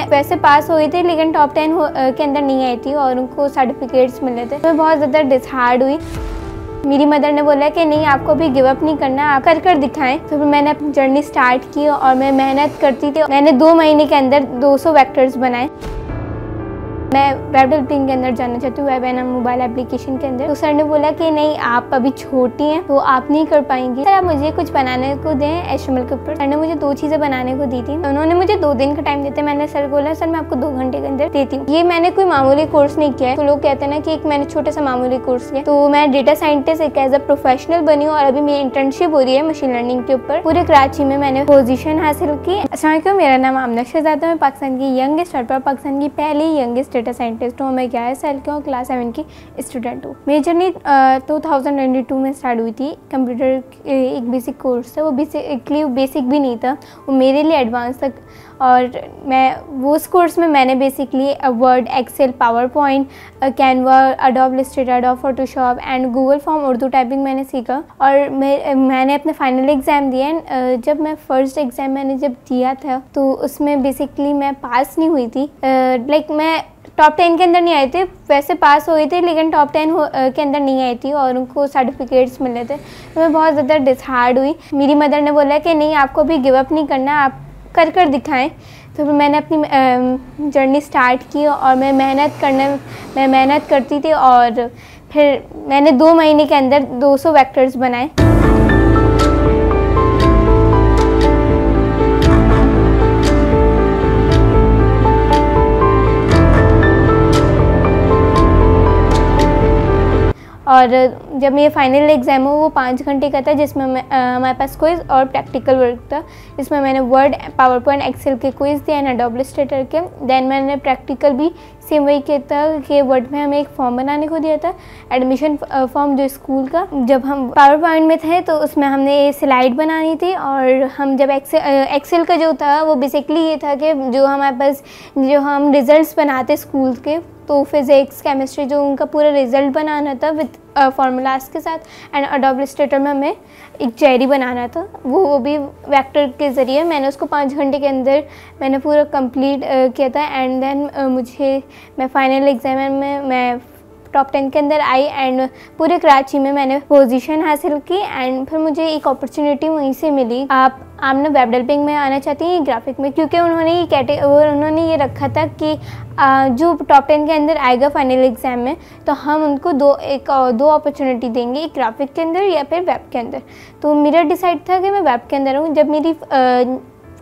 मैं वैसे पास हुई थी लेकिन टॉप 10 के अंदर नहीं आई थी और उनको सर्टिफिकेट्स मिले थे। मैं बहुत ज़्यादा डिसहार्ड हुई। मेरी मदर ने बोला कि नहीं, आपको भी गिव अप नहीं करना, आप कर दिखाएं। तो फिर मैंने अपनी जर्नी स्टार्ट की और मैं मेहनत करती थी। मैंने 2 महीने के अंदर 200 वेक्टर्स बनाए। मैं वेब डेवलपिंग के अंदर जाना चाहती हूँ, वेब एंड मोबाइल एप्लीकेशन के अंदर। तो सर ने बोला कि नहीं, आप अभी छोटी हैं तो आप नहीं कर पाएंगी, सर आप मुझे कुछ बनाने को दें HTML के ऊपर। सर ने मुझे 2 चीज़ें बनाने को दी थी। उन्होंने मुझे 2 दिन का टाइम देते। मैंने सर बोला सर मैं आपको 2 घंटे के अंदर देती हूँ। ये मैंने कोई मामूली कोर्स नहीं किया है। तो लोग कहते हैं ना कि एक मैंने छोटा सा मामूली कोर्स किया। तो मैं डेटा साइंटिस्ट एक एज अ प्रोफेशनल बनी हूँ और अभी मेरी इंटर्नशिप हो रही है मशीन लर्निंग के ऊपर। पूरे कराची में मैंने पोजीशन हासिल की। अस्सलाम वालेकुम, मेरा नाम आमना शहजादा। मैं पाकिस्तान की यंगेस्ट और पाकिस्तान की पहली यंगेस्ट डेटा साइंटिस्ट हूँ। मैं 11 साल की हूँ, क्लास 7 की स्टूडेंट हूँ। मेरी जर्नी 2022 में स्टार्ट हुई थी। कंप्यूटर एक बेसिक कोर्स था, वो बेसिक भी नहीं था, वो मेरे लिए एडवांस तक। और मैं वो उस कोर्स में मैंने basically Word, Excel, PowerPoint, Canva, Adobe Illustrator, Adobe Photoshop and Google form Urdu typing मैंने सीखा। और मैंने अपने फाइनल एग्ज़ाम दिया। जब मैं फर्स्ट एग्ज़ाम मैंने जब दिया था तो उसमें बेसिकली मैं पास नहीं हुई थी। मैं टॉप 10 के अंदर नहीं आई थी, वैसे पास हुई थी लेकिन टॉप 10 के अंदर नहीं आई थी और उनको सर्टिफिकेट्स मिले थे। तो मैं बहुत ज़्यादा डिसहार्ड हुई। मेरी मदर ने बोला कि नहीं, आपको भी गिव अप नहीं करना, आप कर दिखाएं। तो फिर मैंने अपनी जर्नी स्टार्ट की और मैं मेहनत करती थी और फिर मैंने 2 महीने के अंदर 200 वेक्टर्स बनाए। और जब मेरा फाइनल एग्ज़ाम हो वो 5 घंटे का था, जिसमें हमारे पास क्विज़ और प्रैक्टिकल वर्क था। जिसमें मैंने वर्ड, पावर पॉइंट, एक्सेल के क्विज़ दिए एंड अडोब इलस्ट्रेटर के। देन मैंने प्रैक्टिकल भी सेम वही किया था कि वर्ड में हमें एक फॉर्म बनाने को दिया था, एडमिशन फॉर्म जो स्कूल का। जब हम पावर पॉइंट में थे तो उसमें हमने स्लाइड बनानी थी। और हम जब एक्सेल का जो था वो बेसिकली ये था कि जो हमारे पास जो हम रिज़ल्ट बनाते स्कूल के, तो फिज़िक्स, केमिस्ट्री, जो उनका पूरा रिज़ल्ट बनाना था विद फार्मूलाज के साथ। एंड अडोब इलस्ट्रेटर में हमें एक चेरी बनाना था, वो भी वेक्टर के ज़रिए। मैंने उसको 5 घंटे के अंदर मैंने पूरा कंप्लीट किया था। एंड देन मैं फाइनल एग्ज़ाम में मैं टॉप 10 के अंदर आई एंड पूरे कराची में मैंने पोजीशन हासिल की। एंड फिर मुझे एक अपॉर्चुनिटी वहीं से मिली। आप ना वेब डेवलपिंग में आना चाहती हैं, ग्राफिक में, क्योंकि उन्होंने ये रखा था कि जो टॉप 10 के अंदर आएगा फाइनल एग्ज़ाम में तो हम उनको दो अपॉर्चुनिटी देंगे, एक ग्राफिक के अंदर या फिर वेब के अंदर। तो मेरा डिसाइड था कि मैं वेब के अंदर हूँ। जब मेरी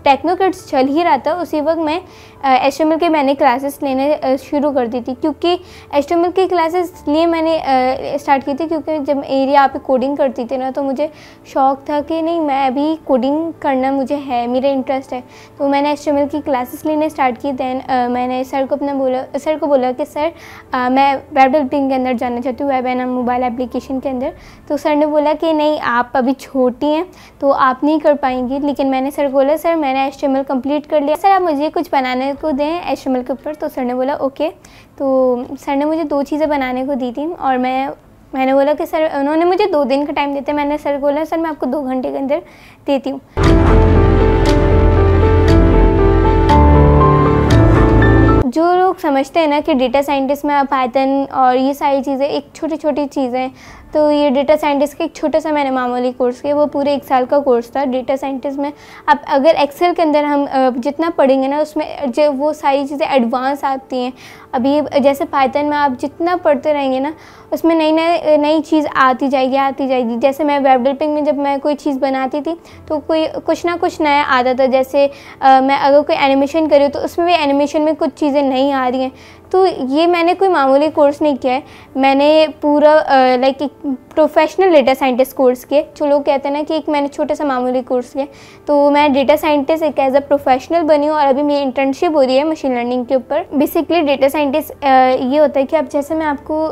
टेक्नो किड्स चल ही रहा था उसी वक्त मैं HTML के मैंने क्लासेस लेने शुरू कर दी थी। क्योंकि HTML की क्लासेस लिए मैंने स्टार्ट की थी क्योंकि जब मेरी यहाँ पे कोडिंग करती थी ना, तो मुझे शौक़ था कि नहीं, मैं अभी कोडिंग करना मुझे है, मेरा इंटरेस्ट है। तो मैंने HTML की क्लासेस लेने स्टार्ट की। दैन मैंने सर को बोला कि सर मैं वेब डेवलपिंग के अंदर जाना चाहती हूँ, वेब एंड मोबाइल एप्लीकेशन के अंदर। तो सर ने बोला कि नहीं, आप अभी छोटी हैं तो आप नहीं कर पाएंगी। लेकिन मैंने सर को बोला सर मैंने HTML कंप्लीट कर लिया, सर आप मुझे कुछ बनाने को दें HTML के ऊपर। तो सर ने बोला ओके। तो सर ने मुझे 2 चीज़ें बनाने को दी थी और मैंने बोला कि सर, उन्होंने मुझे 2 दिन का टाइम देते। मैंने सर को बोला सर मैं आपको 2 घंटे के अंदर देती हूँ। जो लोग समझते हैं ना कि डेटा साइंटिस्ट में पाइथन और ये सारी चीज़ें एक छोटी चीज़ें, तो ये डेटा साइंटिस्ट का एक छोटा सा मैंने मामूली कोर्स किया। वो पूरे 1 साल का कोर्स था डेटा साइंटिस्ट में। अब अगर एक्सेल के अंदर हम जितना पढ़ेंगे ना, उसमें जो वो सारी चीज़ें एडवांस आती हैं। अभी जैसे पाइथन में आप जितना पढ़ते रहेंगे ना, उसमें नई चीज़ आती जाएगी। जैसे मैं वेब डेवलपिंग में जब मैं कोई चीज़ बनाती थी तो कुछ ना कुछ नया आता था। जैसे मैं अगर कोई एनिमेशन करी तो उसमें भी एनिमेशन में कुछ चीज़ें नहीं आ रही हैं। तो ये मैंने कोई मामूली कोर्स नहीं किया है, मैंने पूरा एक प्रोफेशनल डेटा साइंटिस्ट कोर्स किया। जो लोग कहते हैं ना कि एक मैंने छोटा सा मामूली कोर्स किया। तो मैं डेटा साइंटिस्ट एक एज अ प्रोफेशनल बनी हूँ और अभी मेरी इंटर्नशिप हो रही है मशीन लर्निंग के ऊपर। बेसिकली डेटा साइंटिस्ट ये होता है कि अब जैसे मैं आपको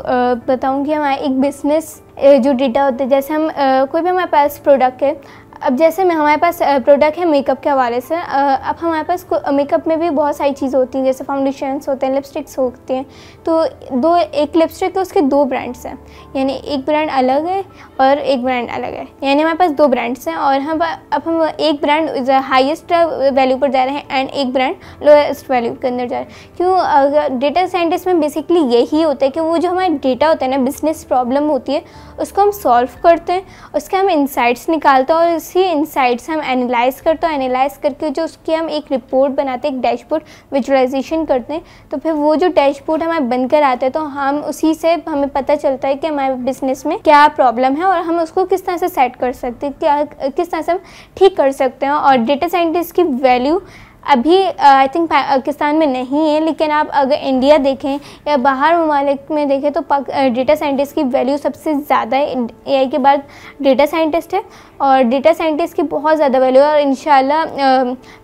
बताऊँ कि हमारा एक बिज़नेस जो डेटा होता है, जैसे हम कोई भी हमारे पास प्रोडक्ट है, अब जैसे में हमारे पास प्रोडक्ट है मेकअप के हवाले से, अब हमारे पास मेकअप में भी बहुत सारी चीज़ें होती हैं, जैसे फाउंडेशंस होते हैं, लिपस्टिक्स होती हैं। तो एक लिपस्टिक है उसके 2 ब्रांड्स हैं, यानी एक ब्रांड अलग है और एक ब्रांड अलग है, यानी हमारे पास 2 ब्रांड्स हैं। और हम एक ब्रांड हाईएस्ट वैल्यू पर जा रहे हैं एंड एक ब्रांड लोएस्ट वैल्यू के अंदर जा रहे हैं। क्यों? डेटा साइंटिस्ट में बेसिकली यही होता है कि वो जो हमारा डेटा होता है ना, बिजनेस प्रॉब्लम होती है, उसको हम सॉल्व करते हैं, उसके हम इंसाइट्स निकालते हैं और उसी इंसाइट्स हम एनालाइज करते हैं। एनालाइज करके जो उसकी हम एक रिपोर्ट बनाते हैं, एक डैशबोर्ड विजुअलाइजेशन करते हैं, तो फिर वो जो डैशबोर्ड हमें बनकर आता है तो हम उसी से हमें पता चलता है कि हमारे बिजनेस में क्या प्रॉब्लम है और हम उसको किस तरह से सेट कर सकते हैं, क्या किस तरह से हम ठीक कर सकते हैं। और डेटा साइंटिस्ट की वैल्यू अभी आई थिंक पाकिस्तान में नहीं है, लेकिन आप अगर इंडिया देखें या बाहर ममालिक में देखें तो डेटा साइंटिस्ट की वैल्यू सबसे ज़्यादा है। एआई के बाद डेटा साइंटिस्ट है और डेटा साइंटिस्ट की बहुत ज़्यादा वैल्यू है और इंशाल्लाह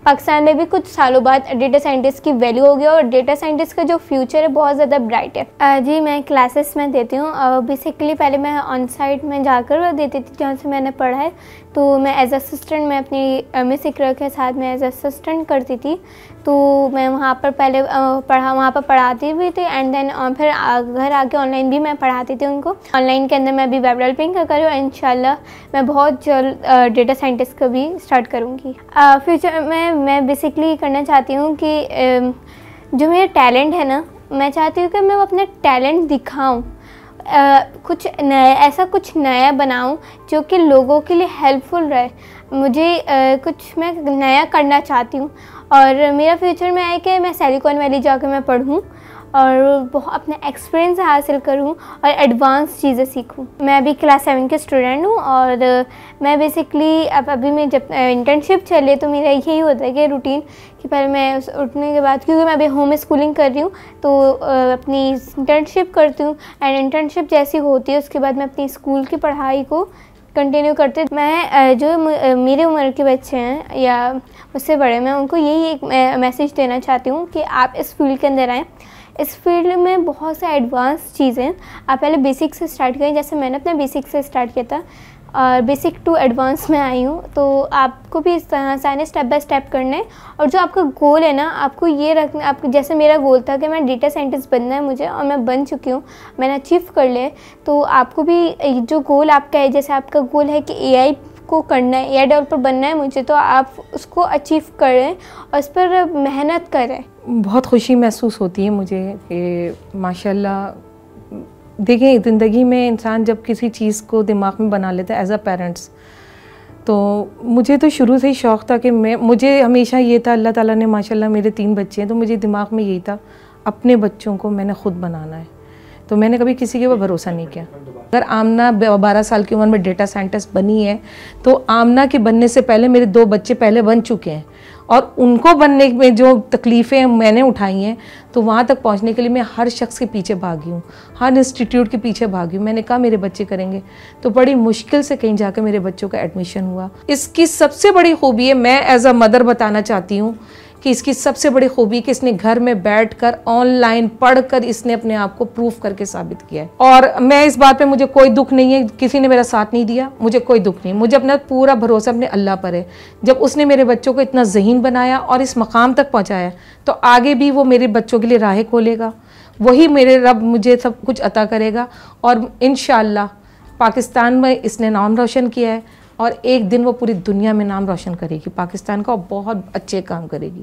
पाकिस्तान में भी कुछ सालों बाद डेटा साइंटिस्ट की वैल्यू होगी और डेटा साइंटिस्ट का जो फ्यूचर है बहुत ज़्यादा ब्राइट है। जी मैं क्लासेस में देती हूँ। बेसिकली पहले मैं ऑन साइट में जाकर देती थी जहाँ से मैंने पढ़ा है, तो मैं एज असिस्टेंट मैं अपनी मिस इकरा के साथ मैं एज असिस्टेंट करती थी। तो मैं वहाँ पर पहले वहाँ पर पढ़ाती भी थी एंड देन फिर घर आके ऑनलाइन भी मैं पढ़ाती थी उनको। ऑनलाइन के अंदर मैं अभी वेब डेवलपिंग का कर रही हूँ, इंशाल्लाह मैं बहुत जल्द डेटा साइंटिस्ट का भी स्टार्ट करूँगी। फ्यूचर में मैं बेसिकली करना चाहती हूँ कि जो मेरा टैलेंट है ना, मैं चाहती हूँ कि मैं वो अपना टैलेंट दिखाऊँ, कुछ नया, ऐसा कुछ नया बनाऊं जो कि लोगों के लिए हेल्पफुल रहे। मुझे कुछ मैं नया करना चाहती हूँ और मेरा फ्यूचर में है कि मैं सिलिकॉन वैली जाकर मैं पढ़ूँ और अपना एक्सपीरियंस हासिल करूँ और एडवांस चीज़ें सीखूँ। मैं अभी क्लास 7 के स्टूडेंट हूँ और मैं बेसिकली अभी मैं जब इंटर्नशिप चले तो मेरा यही होता है कि रूटीन कि पहले मैं उठने के बाद, क्योंकि मैं अभी होम स्कूलिंग कर रही हूँ तो अपनी इंटर्नशिप करती हूँ एंड इंटर्नशिप जैसी होती है उसके बाद मैं अपनी स्कूल की पढ़ाई को कंटिन्यू करते। मैं जो मेरे उम्र के बच्चे हैं या मुझसे बड़े, मैं उनको यही एक मैसेज देना चाहती हूँ कि आप इस फील्ड के अंदर आएँ। इस फील्ड में बहुत से एडवांस चीज़ें, आप पहले बेसिक से स्टार्ट करें, जैसे मैंने अपने बेसिक से स्टार्ट किया था और बेसिक टू एडवांस में आई हूँ। तो आपको भी इस तरह से आने स्टेप बाय स्टेप करने, और जो आपका गोल है ना आपको ये रखना, आपको जैसे मेरा गोल था कि मैं डेटा साइंटिस्ट बनना है मुझे और मैं बन चुकी हूँ, मैंने अचीव कर लिया। तो आपको भी जो गोल आपका है, जैसे आपका गोल है कि एआई को करना है, एआई डेवलपर बनना है मुझे, तो आप उसको अचीव करें और उस पर मेहनत करें। बहुत खुशी महसूस होती है मुझे कि माशाल्लाह, देखिए ज़िंदगी में इंसान जब किसी चीज़ को दिमाग में बना लेता है एज अ पेरेंट्स, तो मुझे तो शुरू से ही शौक़ था कि मुझे हमेशा ये था, अल्लाह ताला ने माशाल्लाह मेरे 3 बच्चे हैं तो मुझे दिमाग में यही था अपने बच्चों को मैंने ख़ुद बनाना है। तो मैंने कभी किसी के ऊपर भरोसा नहीं किया। अगर आमना 12 साल की उम्र में डेटा साइंटिस्ट बनी है तो आमना के बनने से पहले मेरे 2 बच्चे पहले बन चुके हैं और उनको बनने में जो तकलीफ़ें मैंने उठाई हैं, तो वहाँ तक पहुँचने के लिए मैं हर शख्स के पीछे भागी हूँ, हर इंस्टीट्यूट के पीछे भागी हूँ। मैंने कहा मेरे बच्चे करेंगे, तो बड़ी मुश्किल से कहीं जाकर मेरे बच्चों का एडमिशन हुआ। इसकी सबसे बड़ी खूबी है, मैं एज अ मदर बताना चाहती हूँ कि इसकी सबसे बड़ी खूबी कि इसने घर में बैठकर ऑनलाइन पढ़कर इसने अपने आप को प्रूफ करके साबित किया है। और मैं इस बात पे मुझे कोई दुख नहीं है, किसी ने मेरा साथ नहीं दिया, मुझे कोई दुख नहीं, मुझे अपना पूरा भरोसा अपने अल्लाह पर है। जब उसने मेरे बच्चों को इतना ज़हीन बनाया और इस मकाम तक पहुँचाया, तो आगे भी वो मेरे बच्चों के लिए राहें खोलेगा, वही मेरे रब मुझे सब कुछ अता करेगा। और इंशाअल्लाह पाकिस्तान में इसने नाम रोशन किया है और एक दिन वो पूरी दुनिया में नाम रोशन करेगी पाकिस्तान का और बहुत अच्छे काम करेगी।